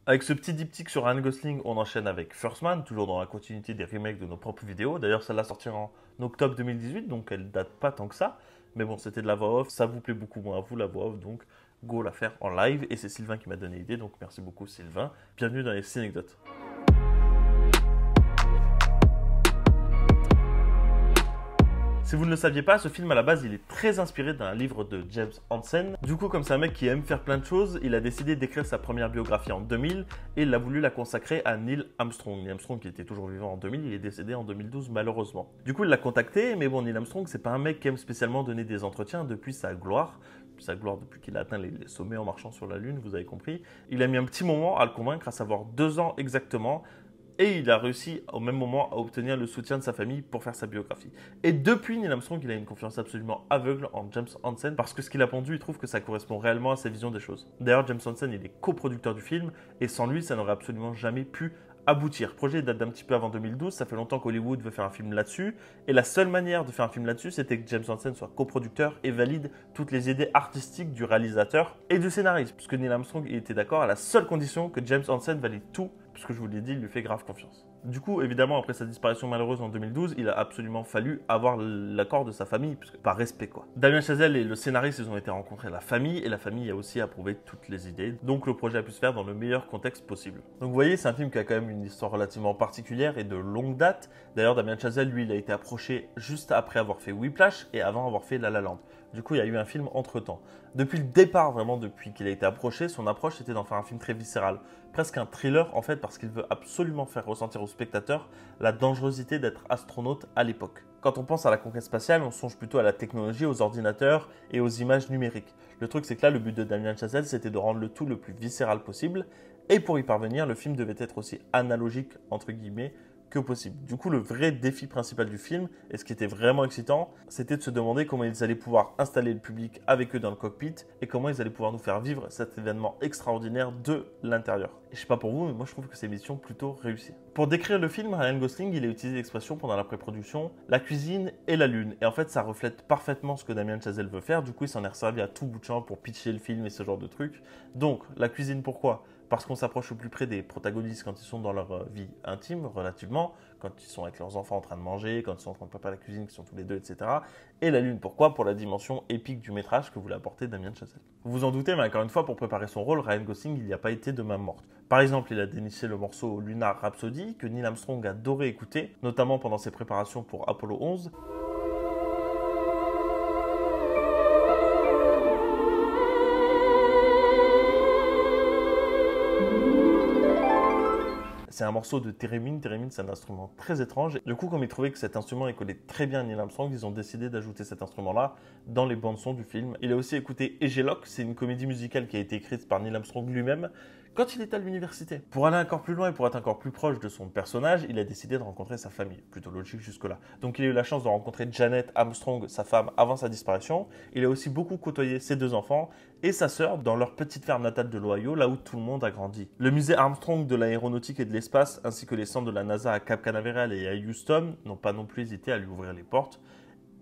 Avec ce petit diptyque sur Ryan Gosling, on enchaîne avec First Man, toujours dans la continuité des remakes de nos propres vidéos. D'ailleurs, celle-là sortira en octobre 2018, donc elle date pas tant que ça. Mais bon, c'était de la voix off, ça vous plaît beaucoup moins à vous la voix off, donc go la faire en live. Et c'est Sylvain qui m'a donné l'idée, donc merci beaucoup Sylvain. Bienvenue dans les Cinécdotes. Si vous ne le saviez pas, ce film à la base il est très inspiré d'un livre de James Hansen. Du coup, comme c'est un mec qui aime faire plein de choses, il a décidé d'écrire sa première biographie en 2000 et il a voulu la consacrer à Neil Armstrong. Neil Armstrong qui était toujours vivant en 2000, il est décédé en 2012 malheureusement. Du coup, il l'a contacté, mais bon, Neil Armstrong c'est pas un mec qui aime spécialement donner des entretiens depuis sa gloire. Depuis qu'il a atteint les sommets en marchant sur la Lune, vous avez compris. Il a mis un petit moment à le convaincre, à savoir 2 ans exactement. Et il a réussi au même moment à obtenir le soutien de sa famille pour faire sa biographie. Et depuis, Neil Armstrong, il a une confiance absolument aveugle en James Hansen parce que ce qu'il a pondu, il trouve que ça correspond réellement à sa vision des choses. D'ailleurs, James Hansen, il est coproducteur du film et sans lui, ça n'aurait absolument jamais pu aboutir. Le projet date d'un petit peu avant 2012, ça fait longtemps qu'Hollywood veut faire un film là-dessus. Et la seule manière de faire un film là-dessus, c'était que James Hansen soit coproducteur et valide toutes les idées artistiques du réalisateur et du scénariste. Puisque Neil Armstrong il était d'accord à la seule condition que James Hansen valide tout, puisque je vous l'ai dit, il lui fait grave confiance. Du coup, évidemment, après sa disparition malheureuse en 2012, il a absolument fallu avoir l'accord de sa famille, puisque, par respect quoi. Damien Chazelle et le scénariste, ils ont été rencontrés à la famille, et la famille a aussi approuvé toutes les idées. Donc le projet a pu se faire dans le meilleur contexte possible. Donc vous voyez, c'est un film qui a quand même une histoire relativement particulière et de longue date. D'ailleurs, Damien Chazelle, lui, il a été approché juste après avoir fait Whiplash et avant avoir fait La La Land. Du coup, il y a eu un film entre-temps. Depuis le départ, vraiment depuis qu'il a été approché, son approche était d'en faire un film très viscéral. Presque un thriller en fait, parce qu'il veut absolument faire ressentir au spectateur la dangerosité d'être astronaute à l'époque. Quand on pense à la conquête spatiale, on songe plutôt à la technologie, aux ordinateurs et aux images numériques. Le truc c'est que là, le but de Damien Chazelle, c'était de rendre le tout le plus viscéral possible. Et pour y parvenir, le film devait être aussi analogique, entre guillemets, que possible. Du coup, le vrai défi principal du film, et ce qui était vraiment excitant, c'était de se demander comment ils allaient pouvoir installer le public avec eux dans le cockpit et comment ils allaient pouvoir nous faire vivre cet événement extraordinaire de l'intérieur. Et je sais pas pour vous, mais moi je trouve que c'est une mission plutôt réussie. Pour décrire le film, Ryan Gosling, il a utilisé l'expression pendant la pré-production, la cuisine et la lune. Et en fait, ça reflète parfaitement ce que Damien Chazelle veut faire. Du coup, il s'en est resservi à tout bout de champ pour pitcher le film et ce genre de trucs. Donc, la cuisine, pourquoi ? Parce qu'on s'approche au plus près des protagonistes quand ils sont dans leur vie intime, relativement, quand ils sont avec leurs enfants en train de manger, quand ils sont en train de préparer la cuisine, qu'ils sont tous les deux, etc. Et la lune, pourquoi ? Pour la dimension épique du métrage que voulait apporter Damien Chazelle. Vous vous en doutez, mais encore une fois, pour préparer son rôle, Ryan Gosling, il n'y a pas été de main morte. Par exemple, il a déniché le morceau Lunar Rhapsody, que Neil Armstrong adorait écouter, notamment pendant ses préparations pour Apollo 11. C'est un morceau de Theremin. Theremin, c'est un instrument très étrange. Du coup, comme ils trouvaient que cet instrument il collait très bien à Neil Armstrong, ils ont décidé d'ajouter cet instrument-là dans les bandes-sons du film. Il a aussi écouté Egelock, c'est une comédie musicale qui a été écrite par Neil Armstrong lui-même quand il était à l'université. Pour aller encore plus loin et pour être encore plus proche de son personnage, il a décidé de rencontrer sa famille. Plutôt logique jusque-là. Donc il a eu la chance de rencontrer Janet Armstrong, sa femme, avant sa disparition. Il a aussi beaucoup côtoyé ses 2 enfants et sa sœur dans leur petite ferme natale de l'Ohio, là où tout le monde a grandi. Le musée Armstrong de l'aéronautique et de l'espace, ainsi que les centres de la NASA à Cap Canaveral et à Houston, n'ont pas non plus hésité à lui ouvrir les portes.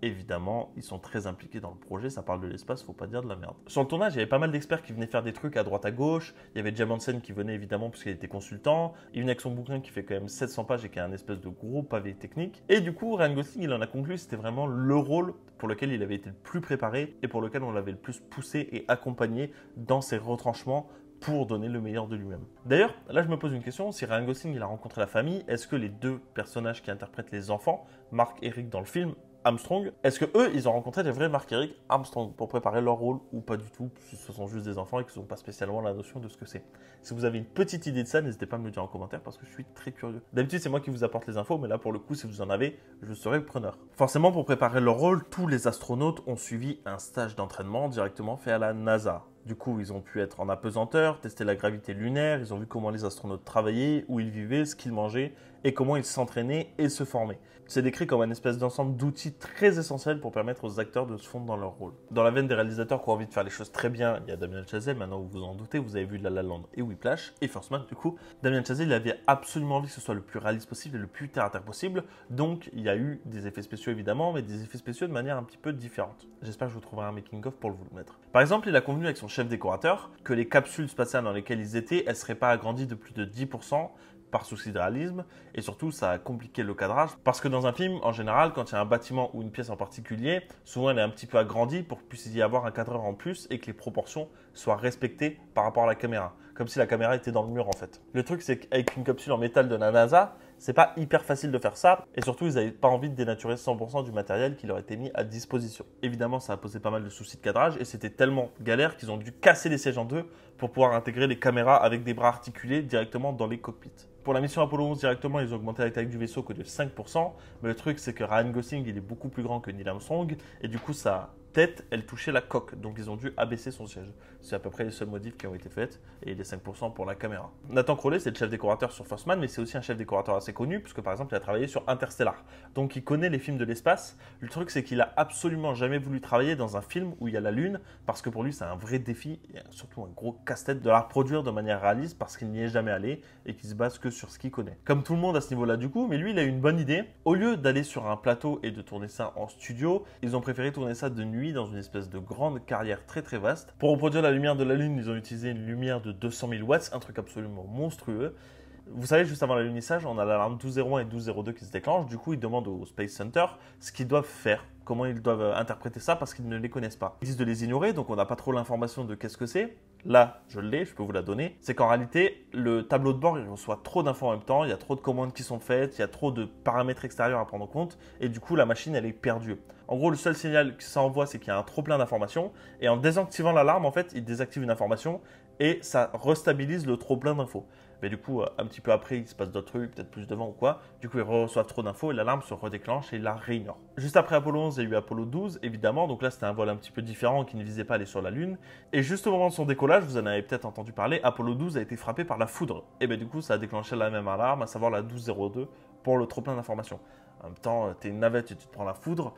Évidemment, ils sont très impliqués dans le projet, ça parle de l'espace, faut pas dire de la merde. Sur le tournage, il y avait pas mal d'experts qui venaient faire des trucs à droite à gauche. Il y avait Jim Henson qui venait évidemment parce qu'il était consultant. Il venait avec son bouquin qui fait quand même 700 pages et qui est un espèce de gros pavé technique. Et du coup, Ryan Gosling, il en a conclu, c'était vraiment le rôle pour lequel il avait été le plus préparé et pour lequel on l'avait le plus poussé et accompagné dans ses retranchements pour donner le meilleur de lui-même. D'ailleurs, là je me pose une question, si Ryan Gosling il a rencontré la famille, est-ce que les 2 personnages qui interprètent les enfants, Mark et Eric dans le film, Armstrong, est-ce que eux, ils ont rencontré des vrais Mark-Eric Armstrong pour préparer leur rôle ou pas du tout, ce sont juste des enfants et qu'ils n'ont pas spécialement la notion de ce que c'est. Si vous avez une petite idée de ça, n'hésitez pas à me le dire en commentaire parce que je suis très curieux. D'habitude, c'est moi qui vous apporte les infos, mais là, pour le coup, si vous en avez, je serai le preneur. Forcément, pour préparer leur rôle, tous les astronautes ont suivi un stage d'entraînement directement fait à la NASA. Du coup, ils ont pu être en apesanteur, tester la gravité lunaire, ils ont vu comment les astronautes travaillaient, où ils vivaient, ce qu'ils mangeaient et comment ils s'entraînaient et se formaient. C'est décrit comme une espèce d'ensemble d'outils très essentiels pour permettre aux acteurs de se fondre dans leur rôle. Dans la veine des réalisateurs qui ont envie de faire les choses très bien, il y a Damien Chazelle, maintenant vous vous en doutez, vous avez vu La La Land et Whiplash et First Man du coup. Damien Chazelle, il avait absolument envie que ce soit le plus réaliste possible et le plus terre à terre possible, donc il y a eu des effets spéciaux évidemment, mais des effets spéciaux de manière un petit peu différente. J'espère que je vous trouverai un making of pour vous le mettre. Par exemple, il a convenu avec son chef décorateur que les capsules spatiales dans lesquelles ils étaient, elles ne seraient pas agrandies de plus de 10% par souci de réalisme, et surtout ça a compliqué le cadrage parce que dans un film en général quand il y a un bâtiment ou une pièce en particulier, souvent elle est un petit peu agrandie pour qu'il puisse y avoir un cadreur en plus et que les proportions soient respectées par rapport à la caméra, comme si la caméra était dans le mur en fait. Le truc c'est qu'avec une capsule en métal de la NASA, c'est pas hyper facile de faire ça, et surtout ils n'avaient pas envie de dénaturer 100% du matériel qui leur était mis à disposition. Évidemment ça a posé pas mal de soucis de cadrage et c'était tellement galère qu'ils ont dû casser les sièges en deux pour pouvoir intégrer les caméras avec des bras articulés directement dans les cockpits. Pour la mission Apollo 11 directement, ils ont augmenté la taille du vaisseau que de 5%, mais le truc c'est que Ryan Gosling il est beaucoup plus grand que Neil Armstrong et du coup sa tête elle touchait la coque, donc ils ont dû abaisser son siège. C'est à peu près les seuls modifs qui ont été faits et les 5% pour la caméra. Nathan Crowley c'est le chef décorateur sur First Man, mais c'est aussi un chef décorateur assez connu puisque par exemple il a travaillé sur Interstellar, donc il connaît les films de l'espace. Le truc c'est qu'il a absolument jamais voulu travailler dans un film où il y a la Lune parce que pour lui c'est un vrai défi et surtout un gros casse-tête de la reproduire de manière réaliste parce qu'il n'y est jamais allé et qu'il se base que sur ce qu'il connaît. Comme tout le monde à ce niveau-là du coup, mais lui il a eu une bonne idée. Au lieu d'aller sur un plateau et de tourner ça en studio, ils ont préféré tourner ça de nuit dans une espèce de grande carrière très très vaste. Pour reproduire la lumière de la Lune, ils ont utilisé une lumière de 200 000 watts, un truc absolument monstrueux. Vous savez, juste avant l'alunissage, on a l'alarme 1201 et 1202 qui se déclenchent. Du coup, ils demandent au Space Center ce qu'ils doivent faire, comment ils doivent interpréter ça parce qu'ils ne les connaissent pas. Ils disent de les ignorer, donc on n'a pas trop l'information de qu'est-ce que c'est. Là, je l'ai, je peux vous la donner. C'est qu'en réalité, le tableau de bord, il reçoit trop d'infos en même temps. Il y a trop de commandes qui sont faites, il y a trop de paramètres extérieurs à prendre en compte. Et du coup, la machine, elle est perdue. En gros, le seul signal que ça envoie, c'est qu'il y a un trop plein d'informations. Et en désactivant l'alarme, en fait, il désactive une information et ça restabilise le trop plein d'infos. Mais du coup, un petit peu après, il se passe d'autres trucs, peut-être plus devant ou quoi. Du coup, ils reçoivent trop d'infos et l'alarme se redéclenche et il la réignore. Juste après Apollo 11, il y a eu Apollo 12, évidemment. Donc là, c'était un vol un petit peu différent qui ne visait pas aller sur la Lune. Et juste au moment de son décollage, vous en avez peut-être entendu parler, Apollo 12 a été frappé par la foudre. Et bien du coup, ça a déclenché la même alarme, à savoir la 1202, pour le trop plein d'informations. En même temps, t'es une navette et tu te prends la foudre.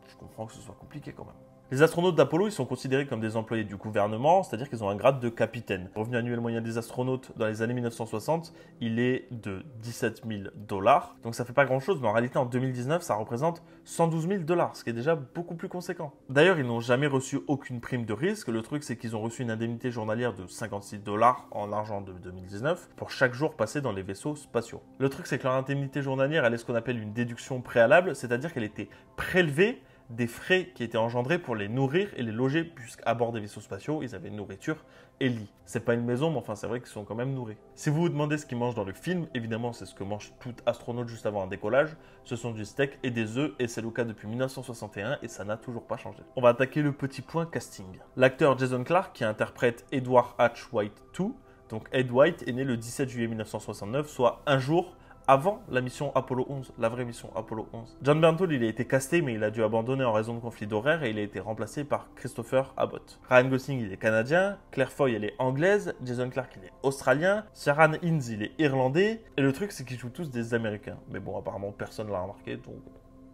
Je comprends que ce soit compliqué quand même. Les astronautes d'Apollo, ils sont considérés comme des employés du gouvernement, c'est-à-dire qu'ils ont un grade de capitaine. Le revenu annuel moyen des astronautes dans les années 1960, il est de 17 000 $. Donc ça fait pas grand-chose, mais en réalité en 2019, ça représente 112 000 $, ce qui est déjà beaucoup plus conséquent. D'ailleurs, ils n'ont jamais reçu aucune prime de risque. Le truc, c'est qu'ils ont reçu une indemnité journalière de 56 $ en argent de 2019 pour chaque jour passé dans les vaisseaux spatiaux. Le truc, c'est que leur indemnité journalière, elle est ce qu'on appelle une déduction préalable, c'est-à-dire qu'elle était prélevée des frais qui étaient engendrés pour les nourrir et les loger, puisqu'à bord des vaisseaux spatiaux, ils avaient nourriture et lit. C'est pas une maison, mais enfin, c'est vrai qu'ils sont quand même nourris. Si vous vous demandez ce qu'ils mangent dans le film, évidemment, c'est ce que mange tout astronaute juste avant un décollage. Ce sont du steak et des œufs, et c'est le cas depuis 1961, et ça n'a toujours pas changé. On va attaquer le petit point casting. L'acteur Jason Clarke, qui interprète Edward H. White II, donc Ed White, est né le 17 juillet 1969, soit un jour avant la mission Apollo 11, la vraie mission Apollo 11. John Bernthal, il a été casté, mais il a dû abandonner en raison de conflits d'horaire et il a été remplacé par Christopher Abbott. Ryan Gosling, il est canadien, Claire Foy, elle est anglaise, Jason Clarke, il est australien, Ciarán Hinds, il est irlandais, et le truc, c'est qu'ils jouent tous des Américains. Mais bon, apparemment, personne l'a remarqué, donc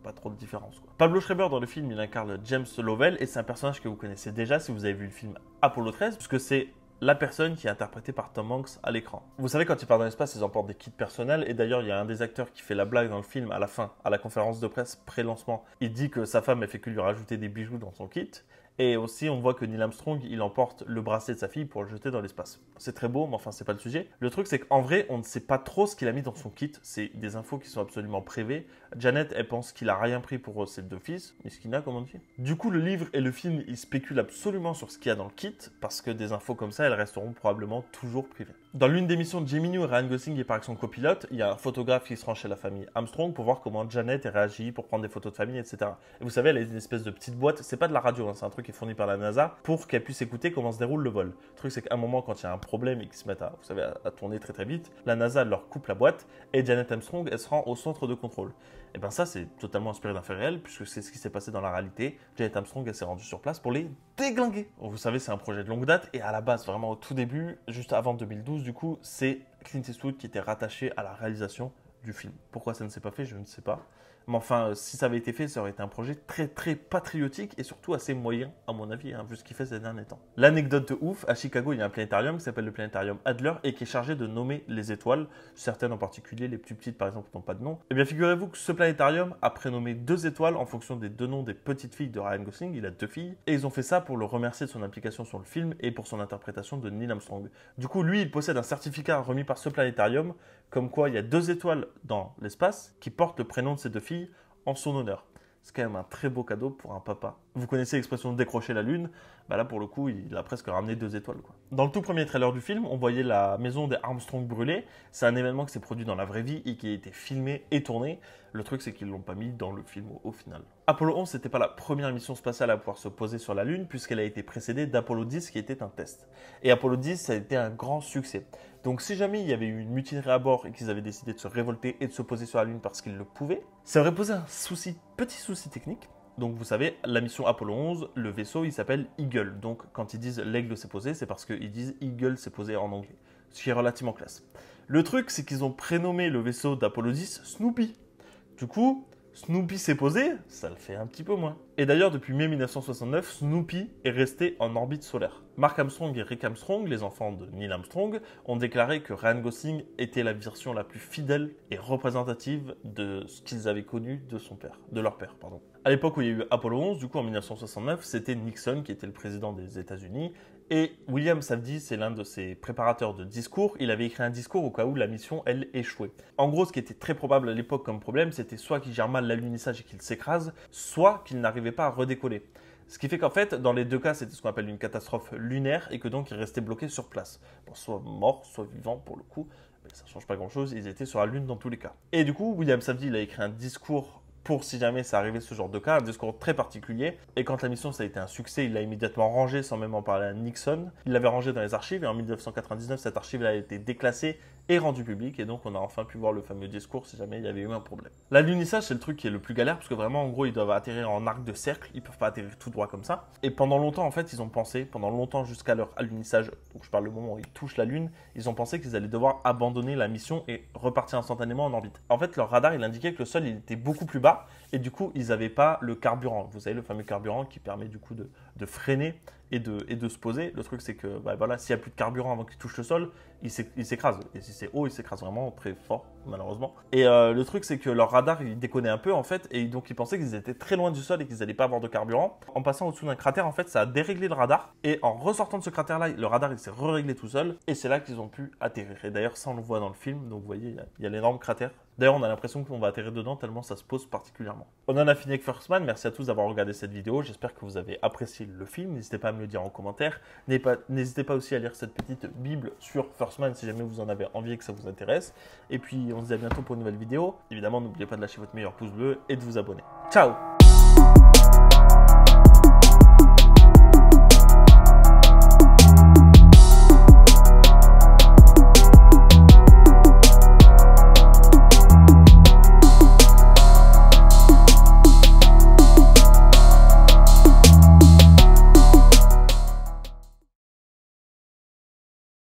pas trop de différence, quoi. Pablo Schreiber, dans le film, il incarne James Lovell, et c'est un personnage que vous connaissez déjà si vous avez vu le film Apollo 13, puisque c'est la personne qui est interprétée par Tom Hanks à l'écran. Vous savez, quand ils partent dans l'espace, ils emportent des kits personnels. Et d'ailleurs, il y a un des acteurs qui fait la blague dans le film à la fin, à la conférence de presse pré-lancement. Il dit que sa femme, elle fait que lui rajouter des bijoux dans son kit. Et aussi, on voit que Neil Armstrong, il emporte le bracelet de sa fille pour le jeter dans l'espace. C'est très beau, mais enfin, c'est pas le sujet. Le truc, c'est qu'en vrai, on ne sait pas trop ce qu'il a mis dans son kit. C'est des infos qui sont absolument privées. Janet, elle pense qu'il a rien pris pour ses deux fils. Miskina, comme on dit. Du coup, le livre et le film, ils spéculent absolument sur ce qu'il y a dans le kit, parce que des infos comme ça, elles resteront probablement toujours privées. Dans l'une des missions de Gemini où Ryan Gosling est avec son copilote, il y a un photographe qui se rend chez la famille Armstrong pour voir comment Janet réagit, pour prendre des photos de famille, etc. Et vous savez, elle a une espèce de petite boîte, c'est pas de la radio, hein, c'est un truc qui est fourni par la NASA pour qu'elle puisse écouter comment se déroule le vol. Le truc, c'est qu'à un moment, quand il y a un problème et qu'ils se mettent à tourner très très vite, la NASA leur coupe la boîte et Janet Armstrong, elle se rend au centre de contrôle. Et bien ça, c'est totalement inspiré d'un fait réel, puisque c'est ce qui s'est passé dans la réalité. Janet Armstrong, elle s'est rendue sur place pour les déglinguer. Donc, vous savez, c'est un projet de longue date, et à la base, vraiment au tout début, juste avant 2012, du coup, c'est Clint Eastwood qui était rattaché à la réalisation du film. Pourquoi ça ne s'est pas fait, je ne sais pas. Mais enfin, si ça avait été fait, ça aurait été un projet très très patriotique et surtout assez moyen, à mon avis, hein, vu ce qu'il fait ces derniers temps. L'anecdote de ouf, à Chicago, il y a un planétarium qui s'appelle le planétarium Adler et qui est chargé de nommer les étoiles, certaines en particulier, les plus petites par exemple n'ont pas de nom. Et bien figurez-vous que ce planétarium a prénommé 2 étoiles en fonction des 2 noms des petites filles de Ryan Gosling, il a 2 filles, et ils ont fait ça pour le remercier de son implication sur le film et pour son interprétation de Neil Armstrong. Du coup, lui, il possède un certificat remis par ce planétarium, comme quoi il y a 2 étoiles dans l'espace qui portent le prénom de ces 2 filles en son honneur. C'est quand même un très beau cadeau pour un papa. Vous connaissez l'expression décrocher la lune, bah là pour le coup il a presque ramené 2 étoiles quoi. Dans le tout premier trailer du film, on voyait la maison des Armstrong brûlée. C'est un événement qui s'est produit dans la vraie vie et qui a été filmé et tourné. Le truc c'est qu'ils l'ont pas mis dans le film au final. Apollo 11 c'était pas la première mission spatiale à pouvoir se poser sur la lune puisqu'elle a été précédée d'Apollo 10 qui était un test. Et Apollo 10 ça a été un grand succès. Donc si jamais il y avait eu une mutinerie à bord et qu'ils avaient décidé de se révolter et de se poser sur la lune parce qu'ils le pouvaient, ça aurait posé un petit souci technique. Donc vous savez, la mission Apollo 11, le vaisseau il s'appelle Eagle. Donc quand ils disent l'aigle s'est posé, c'est parce qu'ils disent Eagle s'est posé en anglais. Ce qui est relativement classe. Le truc c'est qu'ils ont prénommé le vaisseau d'Apollo 10 Snoopy. Du coup, Snoopy s'est posé, ça le fait un petit peu moins. Et d'ailleurs, depuis mai 1969, Snoopy est resté en orbite solaire. Mark Armstrong et Rick Armstrong, les enfants de Neil Armstrong, ont déclaré que Ryan Gosling était la version la plus fidèle et représentative de ce qu'ils avaient connu de leur père. À l'époque où il y a eu Apollo 11, du coup en 1969, c'était Nixon qui était le président des États-Unis. Et William Safdie, c'est l'un de ses préparateurs de discours. Il avait écrit un discours au cas où la mission, elle, échouait. En gros, ce qui était très probable à l'époque comme problème, c'était soit qu'il gère mal l'alunissage et qu'il s'écrase, soit qu'il n'arrivait pas à redécoller. Ce qui fait qu'en fait, dans les 2 cas, c'était ce qu'on appelle une catastrophe lunaire et que donc il restait bloqué sur place. Bon, soit mort, soit vivant pour le coup, mais ça ne change pas grand-chose, ils étaient sur la Lune dans tous les cas. Et du coup, William Safdie, il a écrit un discours pour si jamais ça arrivait ce genre de cas, un discours très particulier. Et quand la mission ça a été un succès, il l'a immédiatement rangé sans même en parler à Nixon. Il l'avait rangé dans les archives et en 1999, cette archive a été déclassée et rendue publique. Et donc on a enfin pu voir le fameux discours si jamais il y avait eu un problème. L'alunissage c'est le truc qui est le plus galère parce que vraiment en gros ils doivent atterrir en arc de cercle, ils peuvent pas atterrir tout droit comme ça. Et pendant longtemps en fait ils ont pensé, pendant longtemps jusqu'à leur alunissage, donc je parle le moment où ils touchent la Lune, ils ont pensé qu'ils allaient devoir abandonner la mission et repartir instantanément en orbite. En fait leur radar il indiquait que le sol il était beaucoup plus bas. Et du coup, ils n'avaient pas le carburant. Vous savez, le fameux carburant qui permet du coup de freiner et de se poser. Le truc, c'est que bah, voilà, s'il n'y a plus de carburant avant qu'il touche le sol, il s'écrase. Et si c'est haut, il s'écrase vraiment très fort, malheureusement. Et le truc, c'est que leur radar, il déconnait un peu, en fait. Et donc, ils pensaient qu'ils étaient très loin du sol et qu'ils n'allaient pas avoir de carburant. En passant au-dessous d'un cratère, en fait, ça a déréglé le radar. Et en ressortant de ce cratère-là, le radar, il s'est réglé tout seul. Et c'est là qu'ils ont pu atterrir. Et d'ailleurs, ça, on le voit dans le film. Donc, vous voyez, il y a l'énorme cratère. D'ailleurs, on a l'impression qu'on va atterrir dedans tellement ça se pose particulièrement. On en a fini avec First Man. Merci à tous d'avoir regardé cette vidéo. J'espère que vous avez apprécié le film. N'hésitez pas à me le dire en commentaire. N'hésitez pas aussi à lire cette petite bible sur First Man si jamais vous en avez envie et que ça vous intéresse. Et puis, on se dit à bientôt pour une nouvelle vidéo. Évidemment, n'oubliez pas de lâcher votre meilleur pouce bleu et de vous abonner. Ciao!